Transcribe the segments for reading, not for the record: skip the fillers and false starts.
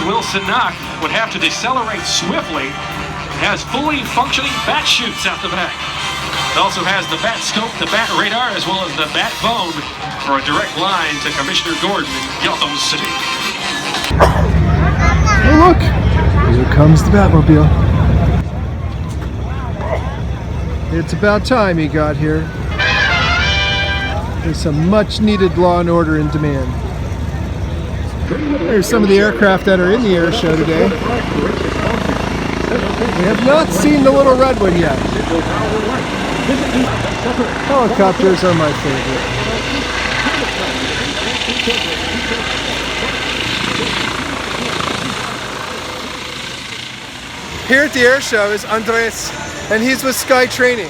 Wilson Knock would have to decelerate swiftly. It has fully functioning bat chutes out the back. It also has the bat scope, the bat radar, as well as the bat phone for a direct line to Commissioner Gordon in Gotham City. Oh look, here comes the Batmobile. It's about time he got here. There's some much needed law and order in demand. There's some of the aircraft that are in the air show today. We have not seen the little red one yet. Helicopters are my favorite. Here at the air show is Andres, and he's with Sky Training.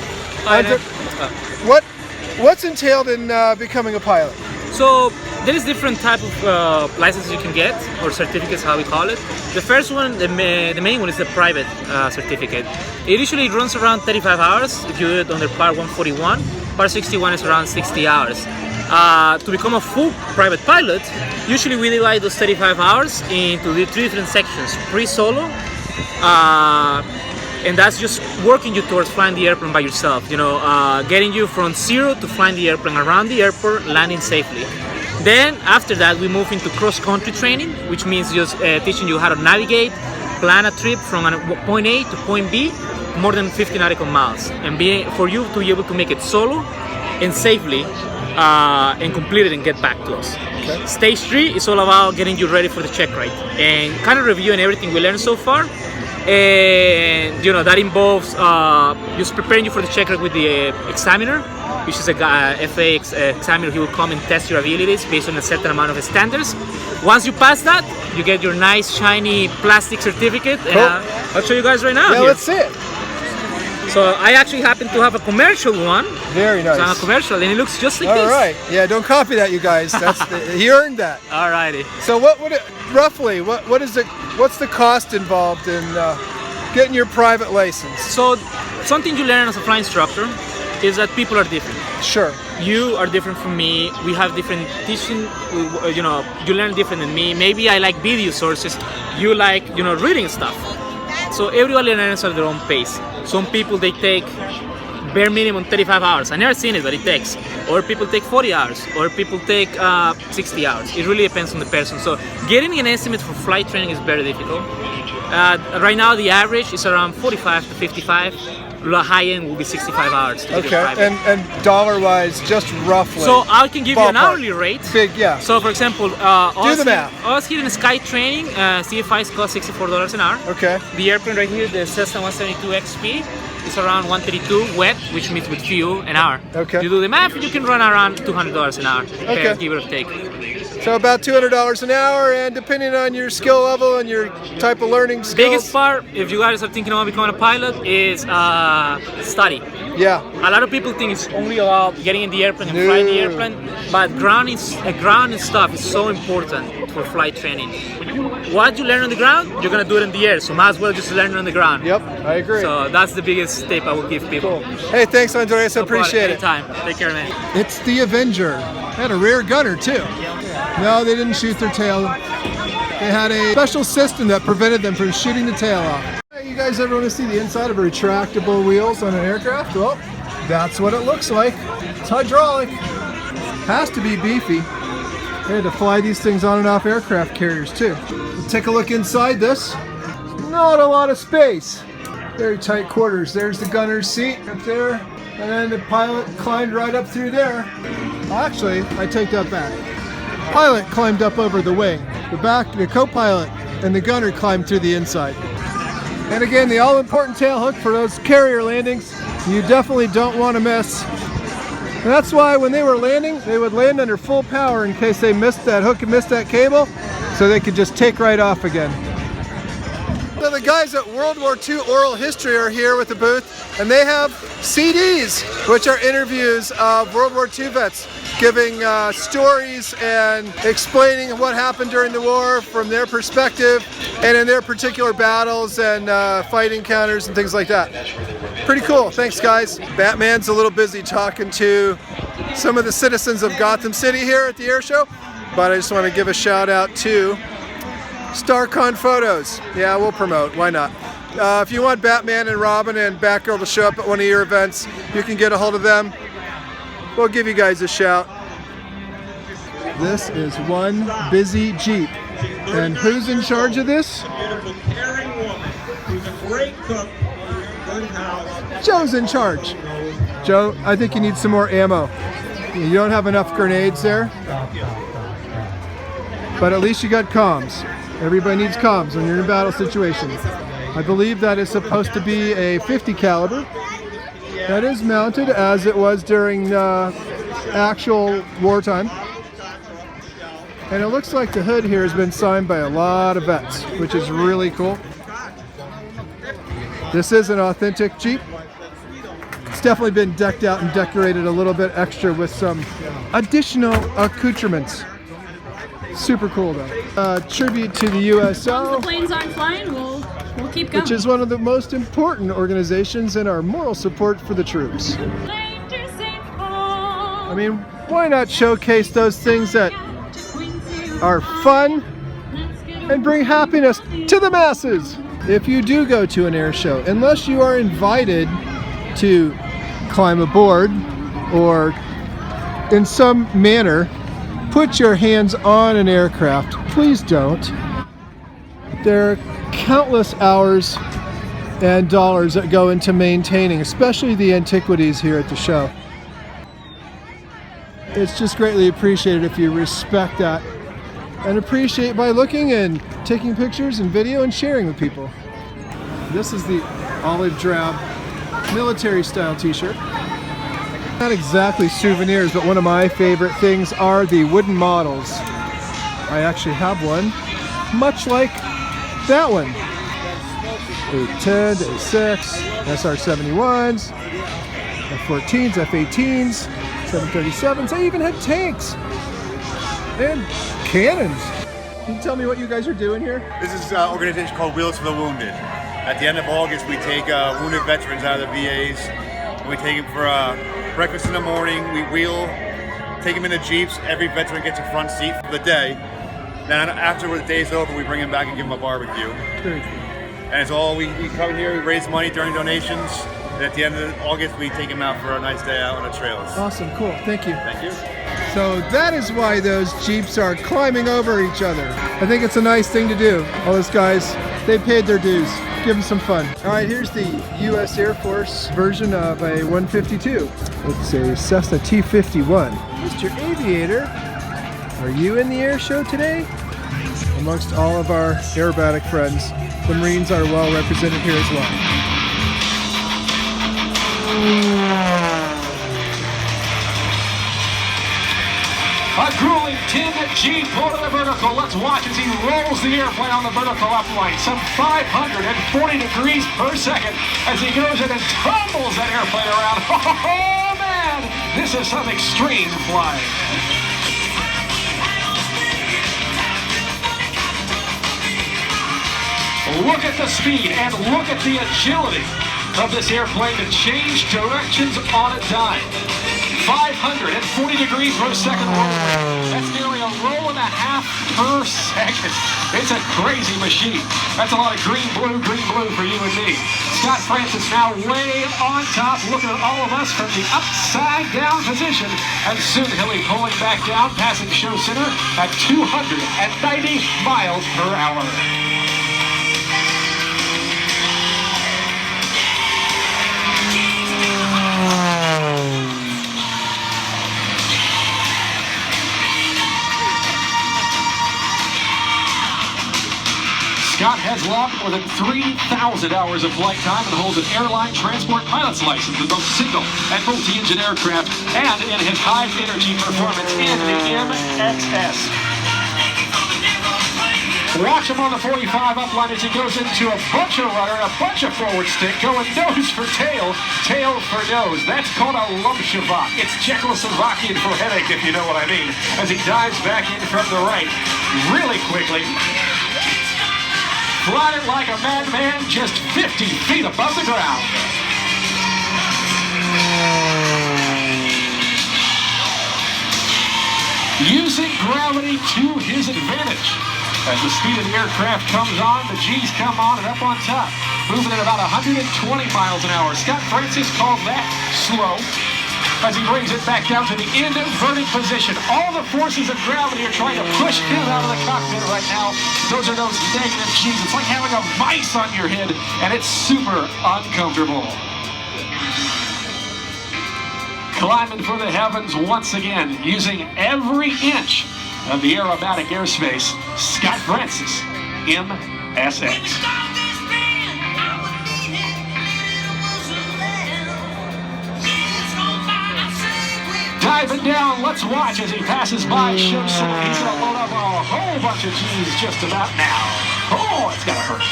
What's entailed in becoming a pilot? So there is different type of licenses you can get, or certificates, how we call it. The first one, the main one, is the private certificate. It usually runs around 35 hours if you do it under Part 141. Part 61 is around 60 hours. To become a full private pilot, usually we divide those 35 hours into the 3 different sections: pre-solo, and that's just working you towards flying the airplane by yourself, you know, getting you from zero to flying the airplane around the airport, landing safely. Then after that we move into cross-country training, which means just teaching you how to navigate, plan a trip from point A to point B, more than 50 nautical miles, and for you to be able to make it solo and safely and complete it and get back to us. Okay. Stage 3 is all about getting you ready for the check ride and kind of reviewing everything we learned so far. And you know, that involves just preparing you for the check ride with the examiner, which is a FA examiner. He will come and test your abilities based on a certain amount of standards. Once you pass that, you get your nice shiny plastic certificate. Cool. And I'll show you guys right now. Yeah, let's see it. So I actually happen to have a commercial one. Very nice. So a commercial, and it looks just like this. All right. Yeah, don't copy that, you guys. He earned that. Alrighty. So what would it roughly? What's the cost involved in getting your private license? So something you learn as a flight instructor is that people are different. Sure. You are different from me. We have different teaching. You know, you learn different than me. Maybe I like video sources. You like, you know, reading stuff. So everybody learns at their own pace. Some people, they take bare minimum 35 hours. I never seen it, but it takes. Or people take 40 hours. Or people take 60 hours. It really depends on the person. So getting an estimate for flight training is very difficult. Right now the average is around 45 to 55. The high end will be 65 hours. To okay, and dollar-wise, just roughly. So I can give you an hourly rate. Big, yeah. So for example, do the math. Us here in Sky Training, CFIs cost $64 an hour. Okay. The airplane right here, the Cessna 172 XP, is around 132 wet, which means with fuel, an hour. Okay. You do the math, you can run around $200 an hour. Okay. Give or take. So about $200 an hour, and depending on your skill level and your type of learning skills. Biggest part, if you guys are thinking about becoming a pilot, is study. Yeah. A lot of people think it's only about getting in the airplane and flying the airplane, but ground and stuff is so important for flight training. What you learn on the ground, you're gonna do it in the air, so might as well just learn it on the ground. Yep, I agree. So that's the biggest tip I would give people. Cool. Hey, thanks, Andres. I appreciate it. Anytime. Take care, man. It's the Avenger. Had a rear gunner too. No, they didn't shoot their tail. They had a special system that prevented them from shooting the tail off. Hey, you guys ever want to see the inside of retractable wheels on an aircraft? Well, that's what it looks like. It's hydraulic. Has to be beefy. They had to fly these things on and off aircraft carriers too. We'll take a look inside this. Not a lot of space. Very tight quarters. There's the gunner's seat up there. And then the pilot climbed right up through there. Actually, I take that back. Pilot climbed up over the wing. The co-pilot and the gunner climbed through the inside. And again, the all-important tail hook for those carrier landings, you definitely don't want to miss. And that's why when they were landing, they would land under full power in case they missed that hook and missed that cable, so they could just take right off again. So the guys at World War II Oral History are here with the booth, and they have CDs, which are interviews of World War II vets, giving stories and explaining what happened during the war from their perspective and in their particular battles and fight encounters and things like that. Pretty cool. Thanks, guys. Batman's a little busy talking to some of the citizens of Gotham City here at the air show, but I just want to give a shout out to StarCon Photos. Yeah, we'll promote. Why not? If you want Batman and Robin and Batgirl to show up at one of your events, you can get a hold of them. We'll give you guys a shout. This is one busy Jeep. And who's in charge of this? Beautiful, caring woman who's a great cook, good house. Joe's in charge. Joe, I think you need some more ammo. You don't have enough grenades there. But at least you got comms. Everybody needs comms when you're in a battle situation. I believe that is supposed to be a 50 caliber. That is mounted as it was during actual wartime. And it looks like the hood here has been signed by a lot of vets, which is really cool. This is an authentic Jeep. It's definitely been decked out and decorated a little bit extra with some additional accoutrements. Super cool though. Tribute to the USO. The planes aren't flying, we'll keep going. Which is one of the most important organizations in our moral support for the troops. I mean, why not showcase those things that are fun and bring happiness to the masses? If you do go to an air show, unless you are invited to climb aboard or in some manner put your hands on an aircraft, please don't. There are countless hours and dollars that go into maintaining, especially the antiquities here at the show. It's just greatly appreciated if you respect that and appreciate by looking and taking pictures and video and sharing with people. This is the olive drab military style t-shirt. Not exactly souvenirs, but one of my favorite things are the wooden models. I actually have one, much like that one. A10, A6, SR-71s, F-14s, F-18s, 737s. I even had tanks and cannons. Can you tell me what you guys are doing here? This is an organization called Wheels for the Wounded. At the end of August, we take wounded veterans out of the VAs, and we take them for breakfast in the morning. We take them in the Jeeps. Every veteran gets a front seat for the day. Then after the day's over, we bring them back and give them a barbecue. Very cool. And it's all, we come here, we raise money during donations, and at the end of August, we take them out for a nice day out on the trails. Awesome, cool, thank you. Thank you. So that is why those Jeeps are climbing over each other. I think it's a nice thing to do. All those guys, they paid their dues. Give them some fun. All right, here's the U.S. Air Force version of a 152. It's a Cessna T-51. Mr. Aviator, are you in the air show today? Amongst all of our aerobatic friends, the Marines are well represented here as well. A grueling 10G pull to the vertical. Let's watch as he rolls the airplane on the vertical upright. Some 540 degrees per second as he goes in and tumbles that airplane around. Oh man, this is some extreme flying. Look at the speed and look at the agility of this airplane to change directions on a dime. 540 degrees per second roll. That's nearly a roll and a half per second. It's a crazy machine. That's a lot of green, blue for you and me. Scott Francis now way on top, looking at all of us from the upside down position. And soon he'll be pulling back down, passing show center at 290 miles per hour. Scott has logged more than 3,000 hours of flight time and holds an airline transport pilot's license in both single and multi-engine aircraft and in his high-energy performance in the MXS. Watch him on the 45 upline as he goes into a bunch of rudder and a bunch of forward stick, going nose for tail, tail for nose. That's called a Lumshavak. It's Czechoslovakian for headache, if you know what I mean, as he dives back in from the right really quickly. Flying like a madman, just 50 feet above the ground. Using gravity to his advantage. As the speed of the aircraft comes on, the G's come on and up on top, moving at about 120 miles an hour. Scott Francis calls that slow, as he brings it back down to the inverted position. All the forces of gravity are trying to push him out of the cockpit right now. Those are those negative G's. It's like having a vice on your head, and it's super uncomfortable. Climbing for the heavens once again, using every inch of the aerobatic airspace, Scott Francis, MSX. Diving down, let's watch as he passes by Ship City. He's going to load up a whole bunch of G's just about now. Oh, it's got to hurt.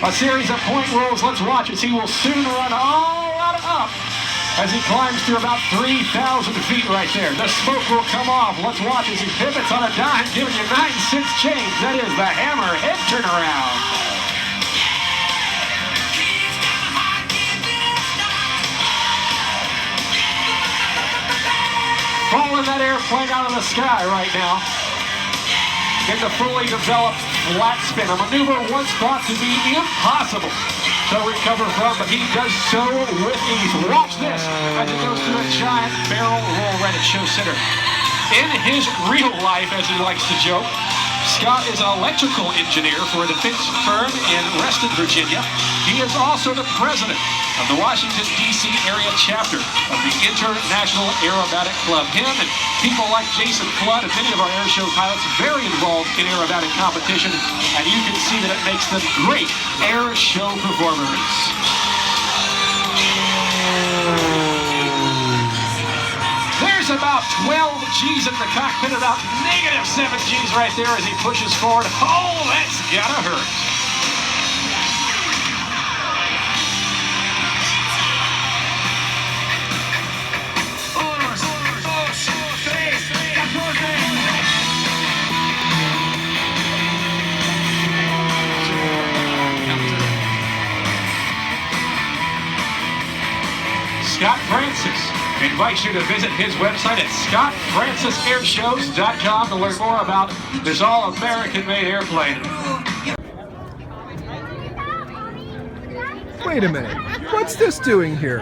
A series of point rolls. Let's watch as he will soon run all out up as he climbs to about 3,000 feet right there. The smoke will come off. Let's watch as he pivots on a dime, giving you 9/6 change. That is the hammer head turnaround. Falling that airplane out of the sky right now in the fully developed flat spin, a maneuver once thought to be impossible to recover from, but he does so with ease. Watch this as it goes through a giant barrel roll right at show center. In his real life, as he likes to joke, Scott is an electrical engineer for a defense firm in Reston, Virginia. He is also the president of the Washington, D.C. area chapter of the International Aerobatic Club. Him and people like Jason Flood and many of our Airshow pilots very involved in aerobatic competition, and you can see that it makes them great Airshow performers. There's about 12 G's in the cockpit, about -7 G's right there as he pushes forward. Oh, that's gotta hurt. Scott Francis invites you to visit his website at scottfrancisairshows.com to learn more about this all-American-made airplane. Wait a minute. What's this doing here?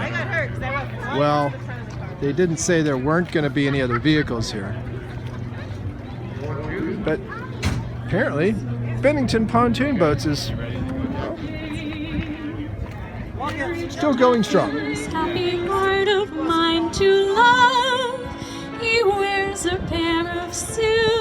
Well, they didn't say there weren't going to be any other vehicles here. But apparently, Pennington Pontoon Boats is still going strong. Happy heart of mine to love, he wears a pair of suits.